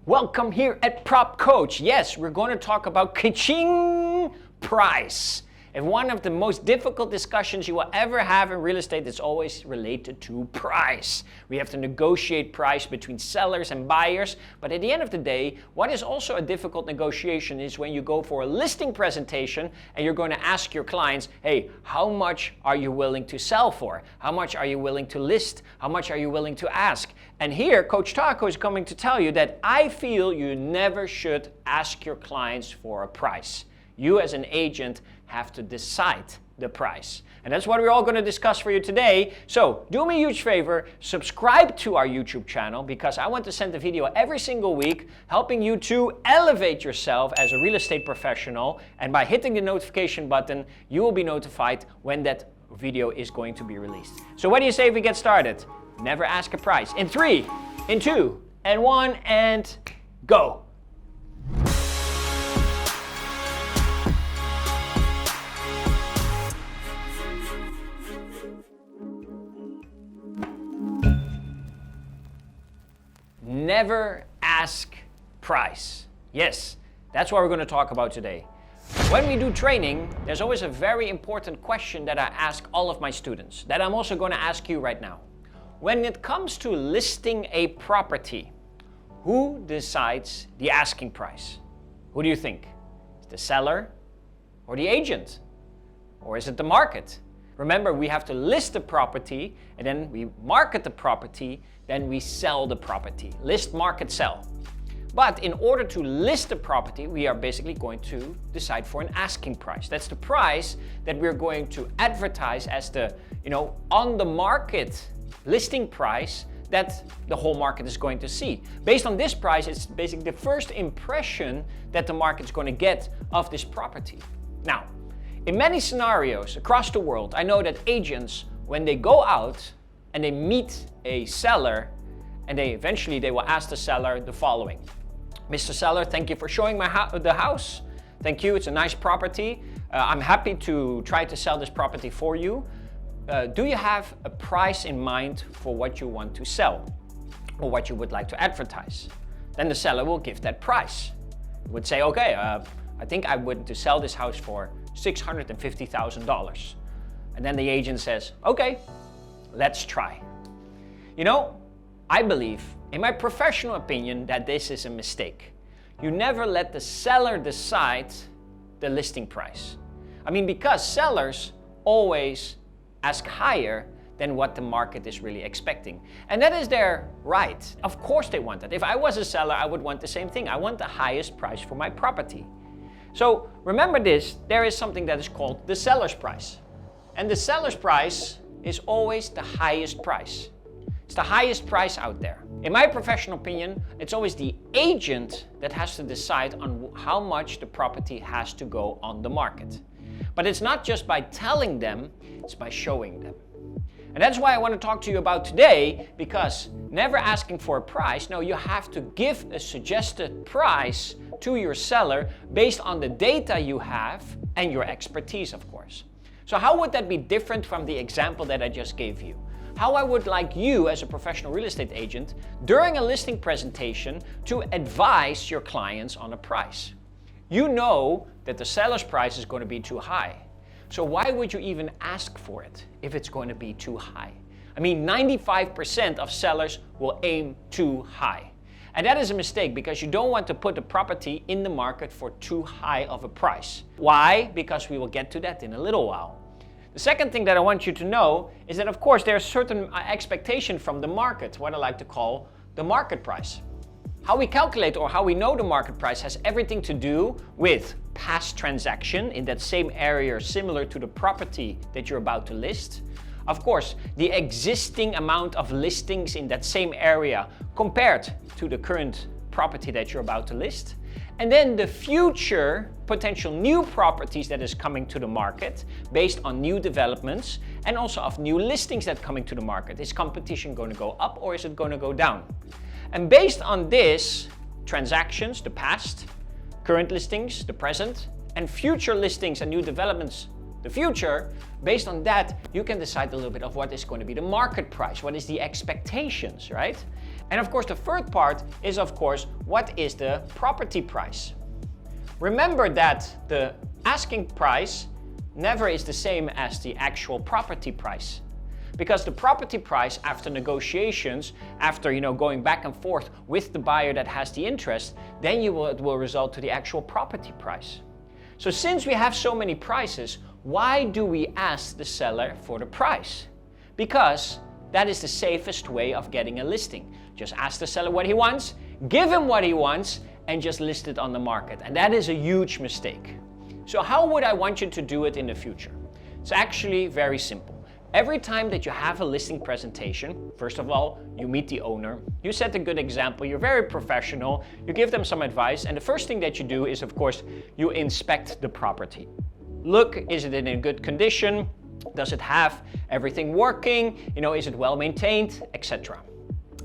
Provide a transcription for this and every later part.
Welcome here at Propcoach. Yes, we're going to talk about ka-ching price. And one of the most difficult discussions you will ever have in real estate is always related to price. We have to negotiate price between sellers and buyers. But at the end of the day, what is also a difficult negotiation is when you go for a listing presentation and you're going to ask your clients, hey, how much are you willing to sell for? How much are you willing to list? How much are you willing to ask? And here, Coach Taco is coming to tell you that I feel you never should ask your clients for a price. You as an agent have to decide the price. And that's what we're all going to discuss for you today. So do me a huge favor, subscribe to our YouTube channel because I want to send a video every single week helping you to elevate yourself as a real estate professional. And by hitting the notification button, you will be notified when that video is going to be released. So what do you say if we get started? Never ask a price. In 3, in 2, and 1, and go. Never ask price. Yes, that's what we're going to talk about today. When we do training, there's always a very important question that I ask all of my students that I'm also going to ask you right now. When it comes to listing a property, who decides the asking price? Who do you think? Is it the seller or the agent? Or is it the market? Remember, we have to list the property and then we market the property, then we sell the property. List, market, sell. But in order to list the property, we are basically going to decide for an asking price. That's the price that we're going to advertise as the, on the market listing price that the whole market is going to see. Based on this price, it's basically the first impression that the market's going to get of this property. Now, in many scenarios across the world, I know that agents, when they go out and they meet a seller, and eventually they will ask the seller the following. Mr. Seller, thank you for showing the house. Thank you, it's a nice property. I'm happy to try to sell this property for you. Do you have a price in mind for what you want to sell or what you would like to advertise? Then the seller will give that price. He would say, okay, I think I would to sell this house for $650,000. And then the agent says, okay, let's try. I believe, in my professional opinion, that this is a mistake. You never let the seller decide the listing price. Because sellers always ask higher than what the market is really expecting. And that is their right. Of course they want that. If I was a seller, I would want the same thing. I want the highest price for my property. So remember this, there is something that is called the seller's price. And the seller's price is always the highest price. It's the highest price out there. In my professional opinion, it's always the agent that has to decide on how much the property has to go on the market. But it's not just by telling them, it's by showing them. And that's why I want to talk to you about today, because never asking for a price, no, you have to give a suggested price to your seller based on the data you have and your expertise, of course. So how would that be different from the example that I just gave you? How I would like you as a professional real estate agent during a listing presentation to advise your clients on a price. You know that the seller's price is going to be too high. So why would you even ask for it if it's going to be too high? 95% of sellers will aim too high. And that is a mistake because you don't want to put the property in the market for too high of a price. Why? Because we will get to that in a little while. The second thing that I want you to know is that, of course, there's certain expectation from the market, what I like to call the market price. How we calculate or how we know the market price has everything to do with past transaction in that same area similar to the property that you're about to list. Of course, the existing amount of listings in that same area compared to the current property that you're about to list. And then the future potential new properties that is coming to the market based on new developments and also of new listings that are coming to the market. Is competition going to go up or is it going to go down? And based on this, transactions, the past, current listings, the present, and future listings and new developments, the future, based on that, you can decide a little bit of what is going to be the market price, what is the expectations, right? And of course, the third part is, of course, what is the property price? Remember that the asking price never is the same as the actual property price. Because the property price after negotiations, after going back and forth with the buyer that has the interest, then it will result to the actual property price. So since we have so many prices, why do we ask the seller for the price? Because that is the safest way of getting a listing. Just ask the seller what he wants, give him what he wants, and just list it on the market. And that is a huge mistake. So how would I want you to do it in the future? It's actually very simple. Every time that you have a listing presentation, first of all, you meet the owner, you set a good example, you're very professional, you give them some advice, and the first thing that you do is, of course, you inspect the property. Look, is it in a good condition? Does it have everything working? Is it well maintained, etc.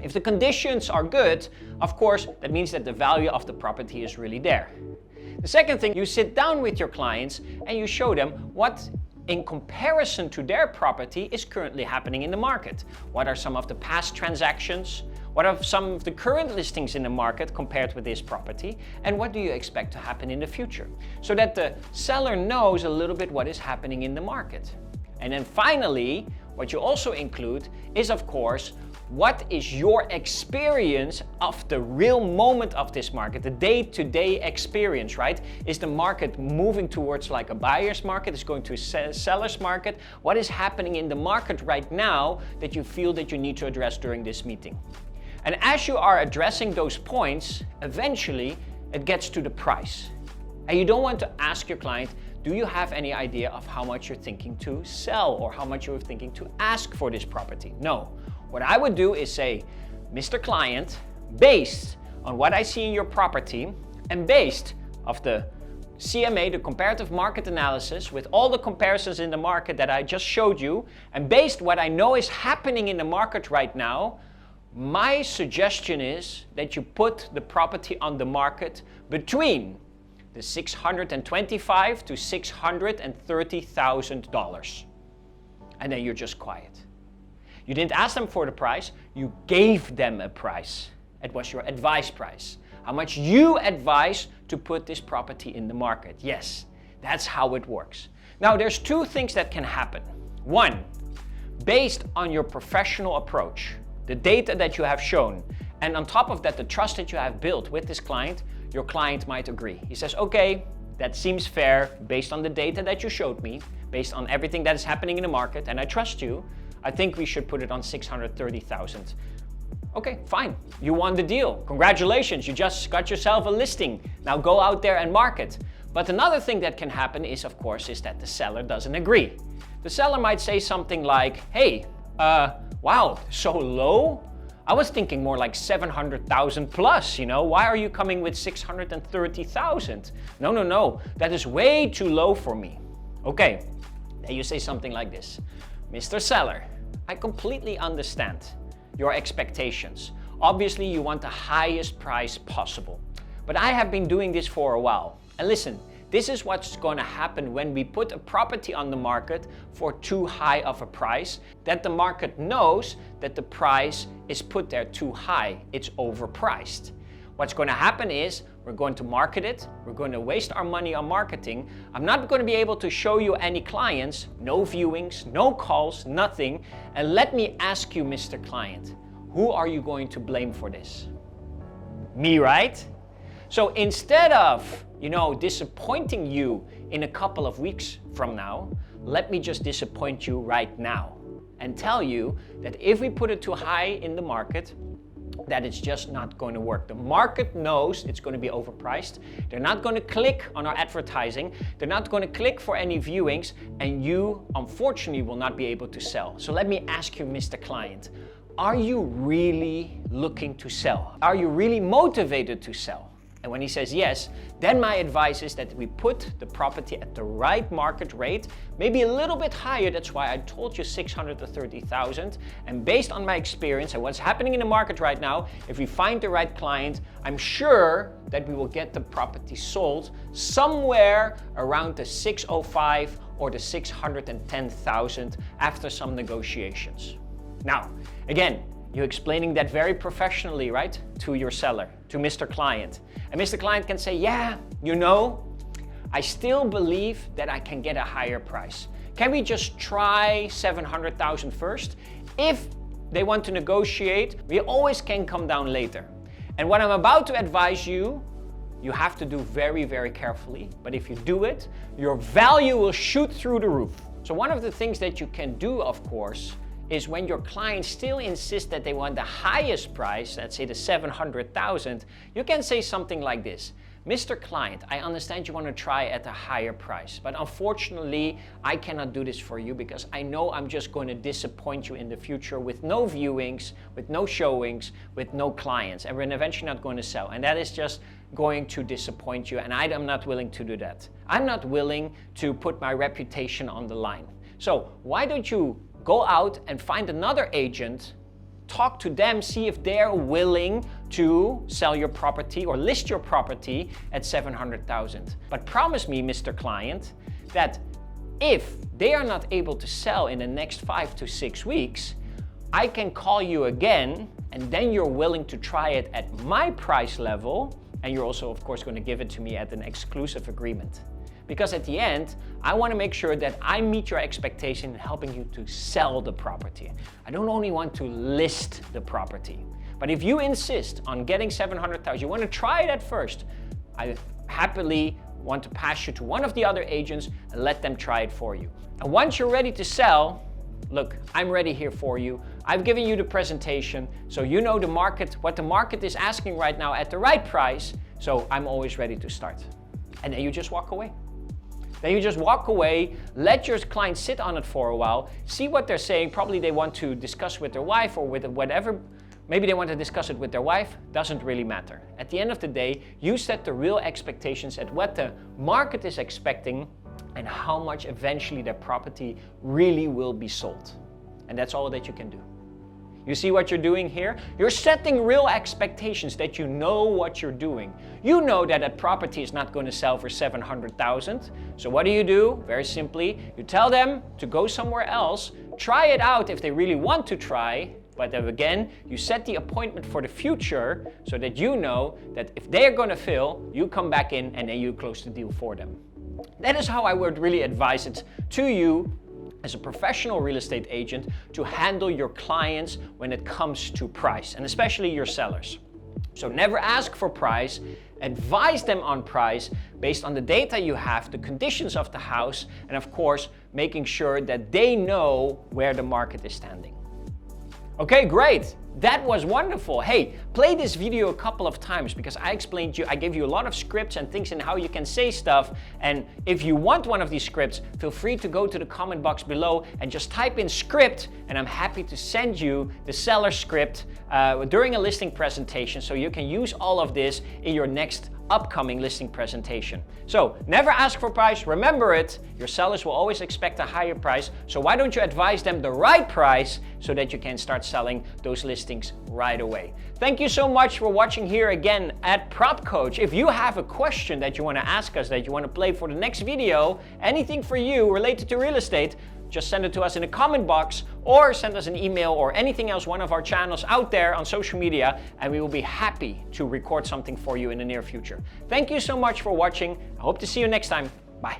If the conditions are good, of course, that means that the value of the property is really there. The second thing, you sit down with your clients and you show them what in comparison to their property is currently happening in the market. What are some of the past transactions? What are some of the current listings in the market compared with this property? And what do you expect to happen in the future? So that the seller knows a little bit what is happening in the market. And then finally, what you also include is, of course, what is your experience of the real moment of this market, the day-to-day experience, right? Is the market moving towards like a buyer's market? Is going to a seller's market? What is happening in the market right now that you feel that you need to address during this meeting? And as you are addressing those points, eventually it gets to the price. And you don't want to ask your client, do you have any idea of how much you're thinking to sell or how much you're thinking to ask for this property? No. What I would do is say, Mr. Client, based on what I see in your property and based of the CMA, the comparative market analysis, with all the comparisons in the market that I just showed you, and based what I know is happening in the market right now, my suggestion is that you put the property on the market between the $625,000 to $630,000. And then you're just quiet. You didn't ask them for the price, you gave them a price. It was your advice price. How much you advise to put this property in the market. Yes, that's how it works. Now there's two things that can happen. One, based on your professional approach, the data that you have shown, and on top of that, the trust that you have built with this client, your client might agree. He says, okay, that seems fair based on the data that you showed me, based on everything that is happening in the market, and I trust you. I think we should put it on $630,000. Okay, fine. You won the deal. Congratulations, you just got yourself a listing. Now go out there and market. But another thing that can happen is, of course, is that the seller doesn't agree. The seller might say something like, hey, wow, so low? I was thinking more like 700,000 plus, why are you coming with 630,000? No, that is way too low for me. Okay, then you say something like this. Mr. Seller, I completely understand your expectations. Obviously, you want the highest price possible. But I have been doing this for a while. And listen, this is what's going to happen when we put a property on the market for too high of a price, that the market knows that the price is put there too high. It's overpriced. What's going to happen is we're going to market it. We're going to waste our money on marketing. I'm not going to be able to show you any clients, no viewings, no calls, nothing. And let me ask you, Mr. Client, who are you going to blame for this? Me, right? So instead of, disappointing you in a couple of weeks from now, let me just disappoint you right now and tell you that if we put it too high in the market, that it's just not going to work. The market knows it's going to be overpriced. They're not going to click on our advertising. They're not going to click for any viewings, and you, unfortunately, will not be able to sell. So let me ask you, Mr. Client, are you really looking to sell? Are you really motivated to sell? And when he says yes, then my advice is that we put the property at the right market rate, maybe a little bit higher. That's why I told you 630,000. And based on my experience and what's happening in the market right now, if we find the right client, I'm sure that we will get the property sold somewhere around the 605 or the 610,000 after some negotiations. Now, again, You're explaining that very professionally, right? To your seller, to Mr. Client. And Mr. Client can say, yeah, you know, I still believe that I can get a higher price. Can we just try 700,000 first? If they want to negotiate, we always can come down later. And what I'm about to advise you, you have to do very, very carefully. But if you do it, your value will shoot through the roof. So one of the things that you can do, of course, is when your client still insists that they want the highest price, let's say the 700,000, you can say something like this. Mr. Client, I understand you want to try at a higher price, but unfortunately, I cannot do this for you because I know I'm just going to disappoint you in the future with no viewings, with no showings, with no clients, and we're eventually not going to sell. And that is just going to disappoint you, and I'm not willing to do that. I'm not willing to put my reputation on the line. So why don't you go out and find another agent, talk to them, see if they're willing to sell your property or list your property at 700,000. But promise me, Mr. Client, that if they are not able to sell in the next 5 to 6 weeks, I can call you again, and then you're willing to try it at my price level, and you're also, of course, going to give it to me at an exclusive agreement. Because at the end, I want to make sure that I meet your expectation in helping you to sell the property. I don't only want to list the property. But if you insist on getting 700,000, you want to try it at first, I happily want to pass you to one of the other agents and let them try it for you. And once you're ready to sell, look, I'm ready here for you. I've given you the presentation, so you know the market, what the market is asking right now at the right price, so I'm always ready to start. And then you just walk away. Then you just walk away, let your client sit on it for a while, see what they're saying. Probably they want to discuss with their wife or with whatever. Maybe they want to discuss it with their wife. Doesn't really matter. At the end of the day, you set the real expectations at what the market is expecting and how much eventually their property really will be sold. And that's all that you can do. You see what you're doing here? You're setting real expectations that you know what you're doing. You know that a property is not going to sell for 700,000. So what do? Very simply, you tell them to go somewhere else, try it out if they really want to try. But then again, you set the appointment for the future so that you know that if they are going to fill, you come back in and then you close the deal for them. That is how I would really advise it to you as a professional real estate agent to handle your clients when it comes to price, and especially your sellers. So never ask for price, advise them on price based on the data you have, the conditions of the house, and of course, making sure that they know where the market is standing. Okay, great. That was wonderful. Hey, play this video a couple of times because I gave you a lot of scripts and things and how you can say stuff. And if you want one of these scripts, feel free to go to the comment box below and just type in script, and I'm happy to send you the seller script during a listing presentation so you can use all of this in your next upcoming listing presentation. So never ask for price. Remember it. Your sellers will always expect a higher price. So why don't you advise them the right price so that you can start selling those listings right away. Thank you so much for watching here again at Propcoach. If you have a question that you want to ask us, that you want to play for the next video, anything for you related to real estate, just send it to us in the comment box or send us an email or anything else, one of our channels out there on social media, and we will be happy to record something for you in the near future. Thank you so much for watching. I hope to see you next time. Bye.